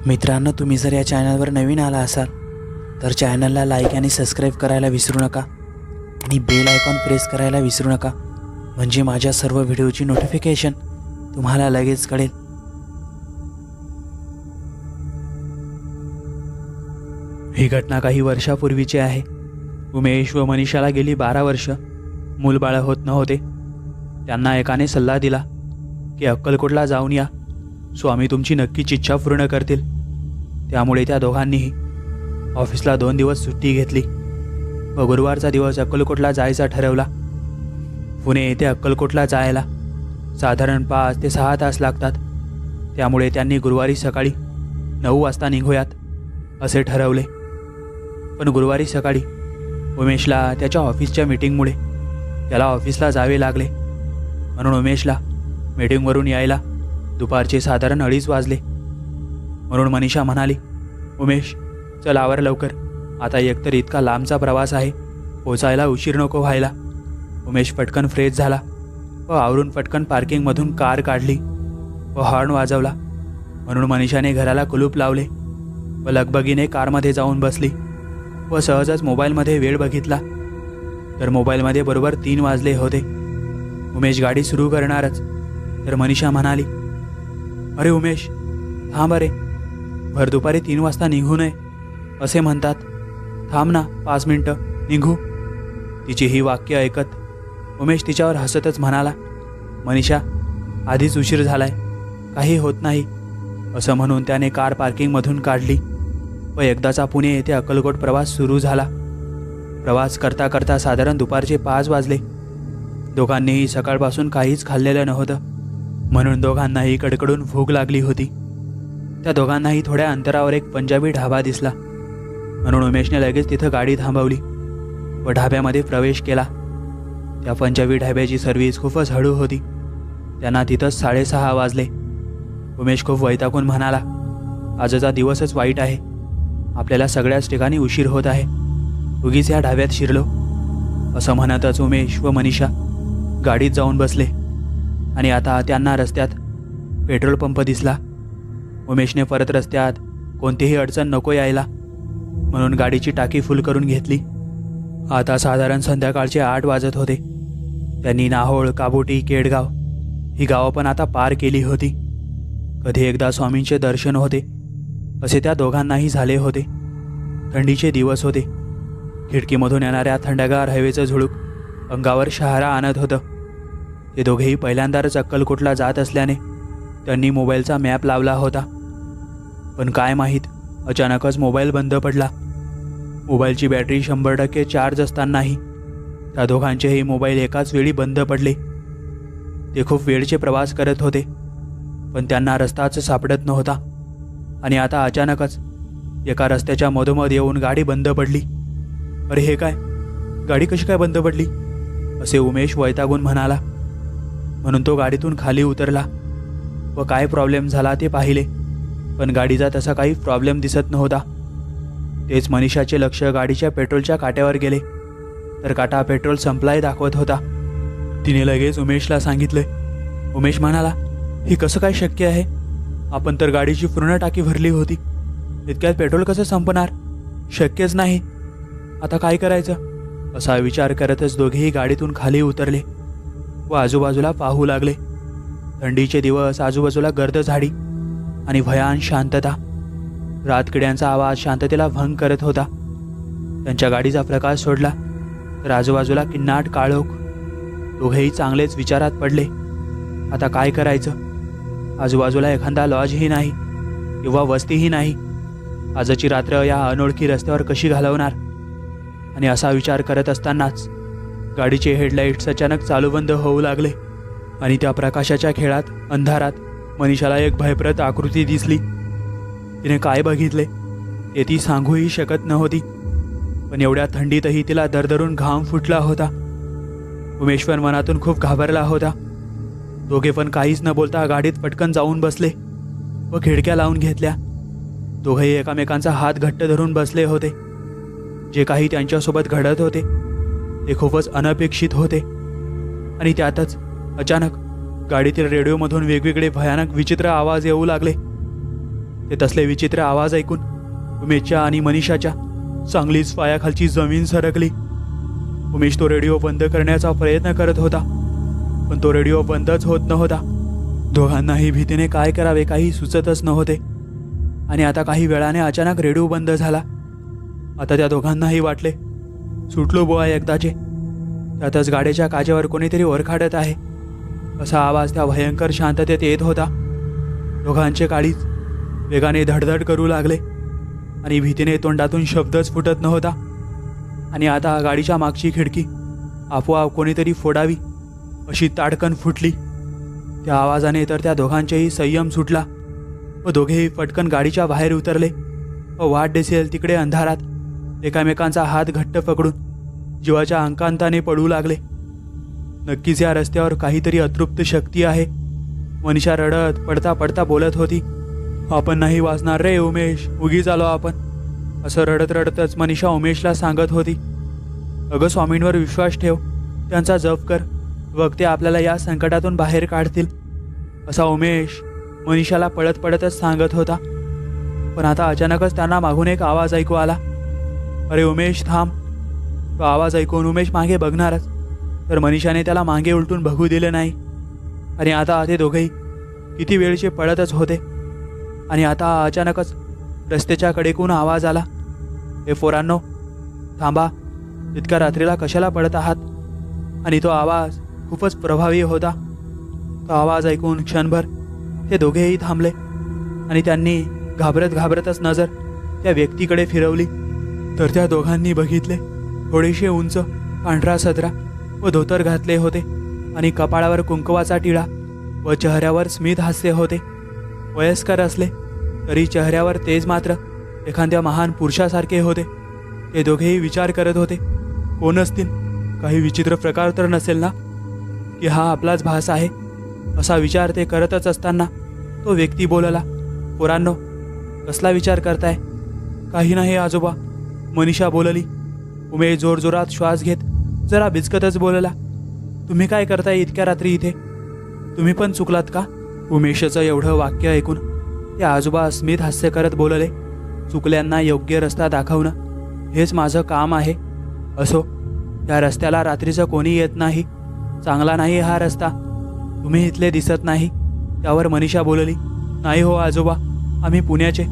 मित्रांनो, तुम्ही जर या चॅनलवर नवीन आला असाल तर चॅनलला लाईक आणि सबस्क्राईब करायला विसरू नका आणि बेल आयकॉन प्रेस करायला विसरू नका, म्हणजे माझ्या सर्व व्हिडिओची नोटिफिकेशन तुम्हाला लगेच कळेल. ही घटना काही वर्षापूर्वीची आहे. उमेश व मनीषाला गेली 12 वर्ष मूलबाळ होत नव्हते. त्यांना एकाने सल्ला दिला की अक्कलकोटला जाऊन या, स्वामी तुमची नक्कीच इच्छा पूर्ण करतील. त्यामुळे त्या दोघांनीही ऑफिसला 2 दिवस सुट्टी घेतली व गुरुवारचा दिवस अक्कलकोटला जायचा ठरवला. पुणे येथे अक्कलकोटला जायला साधारण 5 ते 6 तास लागतात. त्यामुळे त्यांनी गुरुवारी सकाळी 9 वाजता निघूयात असे ठरवले. पण गुरुवारी सकाळी उमेशला त्याच्या ऑफिसच्या मीटिंगमुळे त्याला ऑफिसला जावे लागले. म्हणून उमेशला मीटिंगवरून यायला दुपारचे साधारण 2:30 वाजले. म्हणून मनीषा म्हणाली, उमेश चल आवर लवकर, आता एकतर इतका लांबचा प्रवास आहे, पोचायला उशीर नको व्हायला. उमेश पटकन फ्रेश झाला व आवरून पटकन पार्किंगमधून कार काढली व हॉर्न वाजवला. म्हणून मनीषाने घराला कुलूप लावले व लगबगीने कारमध्ये जाऊन बसली व सहजच मोबाईलमध्ये वेळ बघितला तर मोबाईलमध्ये बरोबर 3 वाजले होते. उमेश गाडी सुरू करणारच तर मनीषा म्हणाली, अरे उमेश थांब, अरे भर दुपारी 3 वाजता निघू नये असे म्हणतात, थांब ना 5 मिनटं निघू. तिची ही वाक्य ऐकत उमेश तिच्यावर हसतच म्हणाला, मनीषा आधीच उशीर झालाय, काही होत नाही असं म्हणून त्याने कार पार्किंगमधून काढली व एकदाचा पुणे येथे अक्कलकोट प्रवास सुरू झाला. प्रवास करता करता साधारण दुपारचे 5 वाजले. दोघांनीही सकाळपासून काहीच खाल्लेलं नव्हतं, म्हणून दोघांनाही कडकडून भूक लागली होती. त्या दोघांनाही थोड्या अंतरावर एक पंजाबी ढाबा दिसला. म्हणून उमेशने लगेच तिथं गाडी थांबवली व ढाब्यामध्ये प्रवेश केला. त्या पंजाबी ढाब्याची सर्व्हिस खूपच हळू होती. त्यांना तिथंच 6:30 वाजले. उमेश खूप वैतागून म्हणाला, आजचा दिवसच वाईट आहे, आपल्याला सगळ्याच ठिकाणी उशीर होत आहे, उगीच या ढाब्यात शिरलो. असं म्हणतच उमेश व मनीषा गाडीत जाऊन बसले आणि आता त्यांना रस्त्यात पेट्रोल पंप दिसला. उमेशने परत रस्त्यात कोणतीही अडचण नको यायला म्हणून गाडीची टाकी फुल करून घेतली. आता साधारण संध्याकाळचे 8 वाजत होते. त्यांनी नाहोळ, काबोटी, केडगाव ही गावं पण आता पार केली होती. कधी एकदा स्वामींचे दर्शन होते असे त्या दोघांनाही झाले होते. थंडीचे दिवस होते. खिडकीमधून येणाऱ्या थंडगार हवेचं झुळूक अंगावर शहारा आणत होतं. ते दोघेही पहिल्यांदाच अक्कलकोटला जात असल्याने त्यांनी मोबाईलचा मॅप लावला होता. पण काय माहीत, अचानकच मोबाईल बंद पडला. मोबाईलची बॅटरी 100% चार्ज असतानाही त्या दोघांचेही मोबाईल एकाच वेळी बंद पडले. ते खूप वेळचे प्रवास करत होते पण त्यांना रस्ताच सापडत नव्हता. आणि आता अचानकच एका रस्त्याच्या मधोमध येऊन गाडी बंद पडली. अरे हे काय, गाडी कशी काय बंद पडली असे उमेश वैतागून म्हणाला. म्हणून तो गाडीतून खाली उतरला व काय प्रॉब्लेम झाला ते पाहिले, पण गाडीचा तसा काही प्रॉब्लेम दिसत नव्हता. तेच मनीषाचे लक्ष गाडीच्या पेट्रोलच्या काट्यावर गेले तर काटा पेट्रोल संपलाय दाखवत होता. तिने लगेच उमेशला सांगितले. उमेश म्हणाला, हे कसं काय शक्य आहे, आपण तर गाडीची पूर्ण टाकी भरली होती, इतक्यात पेट्रोल कसं संपणार, शक्यच नाही, आता काय करायचं असा विचार करतच दोघेही गाडीतून खाली उतरले व आजूबाजूला पाहू लागले. थंडीचे दिवस, आजूबाजूला गर्द झाडी आणि भयान शांतता. रातकिड्यांचा आवाज शांततेला भंग करत होता. त्यांच्या गाडीचा प्रकाश सोडला तर आजूबाजूला किन्नाट काळोख. दोघेही चांगलेच विचारात पडले. आता काय करायचं, आजूबाजूला एखादा लॉजही नाही किंवा वस्तीही नाही. आजची रात्र या अनोळखी रस्त्यावर कशी घालवणार. आणि असा विचार करत असतानाच गाडीचे हेडलाईट्स अचानक चालू बंद होऊ लागले आणि त्या प्रकाशाच्या खेळात अंधारात मनीषाला एक भयप्रद आकृती दिसली. तिने काय बघितले ते ती सांगूही शकत नव्हती, पण एवढ्या थंडीतही तिला दरदरून घाम फुटला होता. उमेश पण मनातून खूप घाबरला होता. दोघे पण काहीच न बोलता गाडीत पटकन जाऊन बसले व खिडक्या लावून घेतल्या. दोघेही एकमेकांचा हात घट्ट धरून बसले होते. जे काही त्यांच्यासोबत घडत होते ते खूपच अनपेक्षित होते. आणि त्यातच अचानक गाडीतील रेडिओमधून वेगवेगळे भयानक विचित्र आवाज येऊ लागले. ते तसले विचित्र आवाज ऐकून उमेशच्या आणि मनीषाच्या चांगलीच पायाखालची जमीन सरकली. उमेश तो रेडिओ बंद करण्याचा प्रयत्न करत होता, पण तो रेडिओ बंदच होत नव्हता. दोघांनाही भीतीने काय करावे काही सुचतच नव्हते. आणि आता काही वेळाने अचानक रेडिओ बंद झाला. आता त्या दोघांनाही वाटले सुटलो बुवा एकदाचे. त्यातच गाडीच्या काचेवर कोणीतरी ओरखाडत आहे असा आवाज त्या भयंकर शांततेत येत होता. दोघांचे काळीच वेगाने धडधड करू लागले आणि भीतीने तोंडातून शब्दच फुटत नव्हता. आणि आता गाडीच्या मागची खिडकी आपोआप कोणीतरी फोडावी अशी ताडकन फुटली. त्या आवाजाने तर त्या दोघांचेही संयम सुटला व दोघेही पटकन गाडीच्या बाहेर उतरले व वाट दिसेल तिकडे अंधारात एकामेकांचा हात घट्ट पकडून जीवाच्या अंकांताने पडू लागले. नक्कीच या रस्त्यावर काहीतरी अतृप्त शक्ती आहे. मनीषा रडत पडता पडता बोलत होती, आपण नाही वाचणार रे उमेश, उगीच आलो आपण. असं रडत रडतच मनीषा उमेशला सांगत होती, अगं स्वामींवर विश्वास ठेव, त्यांचा जप कर, बघ ते आपल्याला या संकटातून बाहेर काढतील. असा उमेश मनीषाला पळत पळतच सांगत होता. पण आता अचानकच त्यांना मागून एक आवाज ऐकू आला, अरे उमेश थांब. तो आवाज ऐकून उमेश मागे बघणारच, तर मनीषाने त्याला मागे उलटून बघू दिले नाही. आणि आता ते दोघेही किती वेळचे पळतच होते. आणि आता अचानकच रस्त्याच्या कडेकून आवाज आला, हे पोरांनो थांबा, इतक्या रात्रीला कशाला पळत आहात. आणि तो आवाज खूपच प्रभावी होता. तो आवाज ऐकून क्षणभर ते दोघेही थांबले आणि त्यांनी घाबरत घाबरतच नजर त्या व्यक्तीकडे फिरवली. तर त्या दोघांनी बघितले, थोडेसे उंच पांढरा सदरा व धोतर घातले होते आणि कपाळावर कुंकवाचा टिळा व चेहऱ्यावर स्मित हास्य होते. वयस्कर असले तरी चेहऱ्यावर तेज मात्र एखाद्या महान पुरुषासारखे होते. ते दोघेही विचार करत होते, कोण असतील, काही विचित्र प्रकार तर नसेल ना, की हा आपलाच भास आहे. असा विचार ते करतच असताना तो व्यक्ती बोलला, पोरांनो कसला विचार करताय. काही नाही आजोबा, मनीषा बोलली. उमेश जोरजोरात श्वास घेत जरा बिचकतच बोलला, तुम्ही काय करताय इतक्या रात्री इथे, तुम्ही पण चुकलात का. उमेशचं एवढं वाक्य ऐकून ते आजोबा स्मित हास्य करत बोलले, चुकल्यांना योग्य रस्ता दाखवणं हेच माझं काम आहे. असो, या रस्त्याला रात्रीचं कोणी येत नाही, चांगला नाही हा रस्ता, तुम्ही इथले दिसत नाही. त्यावर मनीषा बोलली, नाही हो आजोबा, आम्ही पुण्याचे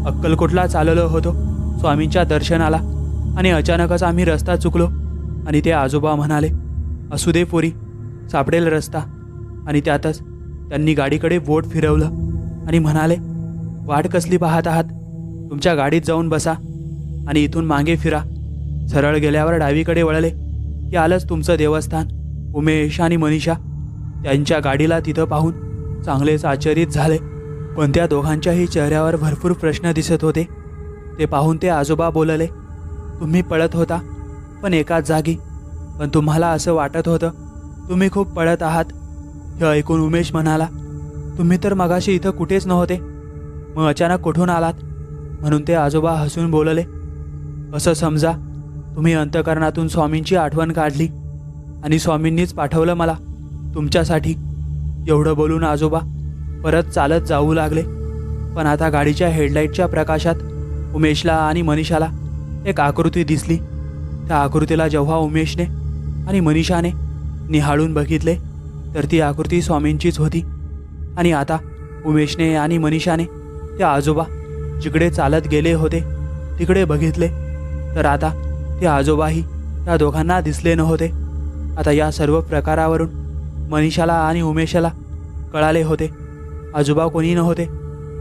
अक्कलकोटला चाललो होतो स्वामींच्या दर्शनाला आणि अचानकच आम्ही रस्ता चुकलो. आणि ते आजोबा म्हणाले, असू दे पोरी, सापडेल रस्ता. आणि त्यातच त्यांनी गाडीकडे बोट फिरवलं आणि म्हणाले, वाट कसली पाहत आहात, तुमच्या गाडीत जाऊन बसा आणि इथून मागे फिरा. सरळ गेल्यावर डावीकडे वळले की आलंच तुमचं देवस्थान. उमेश आणि मनीषा त्यांच्या गाडीला तिथं पाहून चांगलेच आश्चर्यित झाले, पण त्या दोघांच्याही चेहऱ्यावर भरपूर प्रश्न दिसत होते. ते पाहून ते आजोबा बोलले, तुम्ही पळत होता पण एकाच जागी, पण तुम्हाला असं वाटत होतं तुम्ही खूप पळत आहात. हे ऐकून उमेश म्हणाला, तुम्ही तर मगाशी इथं कुठेच नव्हते, मग अचानक कुठून आलात. म्हणून ते आजोबा हसून बोलले, असं समजा तुम्ही अंतःकरणातून स्वामींची आठवण काढली आणि स्वामींनीच पाठवलं मला तुमच्यासाठी. एवढं बोलून आजोबा परत चालत जाऊ लागले. पण आता गाडीच्या हेडलाईटच्या प्रकाशात उमेशला आणि मनीषाला एक आकृती दिसली. त्या आकृतीला जेव्हा उमेशने आणि मनीषाने निहाळून बघितले तर ती आकृती स्वामींचीच होती. आणि आता उमेशने आणि मनीषाने ते आजोबा जिकडे चालत गेले होते तिकडे बघितले तर आता ते आजोबाही त्या दोघांना दिसले नव्हते. आता या सर्व प्रकारावरून मनीषाला आणि उमेशाला कळाले होते, आजोबा कोणी नव्हते,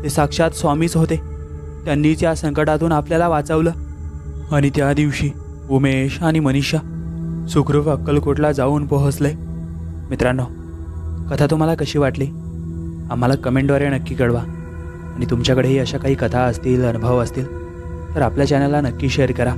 ते साक्षात स्वामीच होते. त्यांनीच या संकटातून आपल्याला वाचवलं. आणि त्या दिवशी उमेश आणि मनीषा सुखरूप अक्कलकोटला जाऊन पोहोचले. मित्रांनो, कथा तुम्हाला कशी वाटली आम्हाला कमेंटद्वारे नक्की कळवा. आणि तुमच्याकडेही अशा काही कथा असतील, अनुभव असतील तर आपल्या चॅनलला नक्की शेअर करा.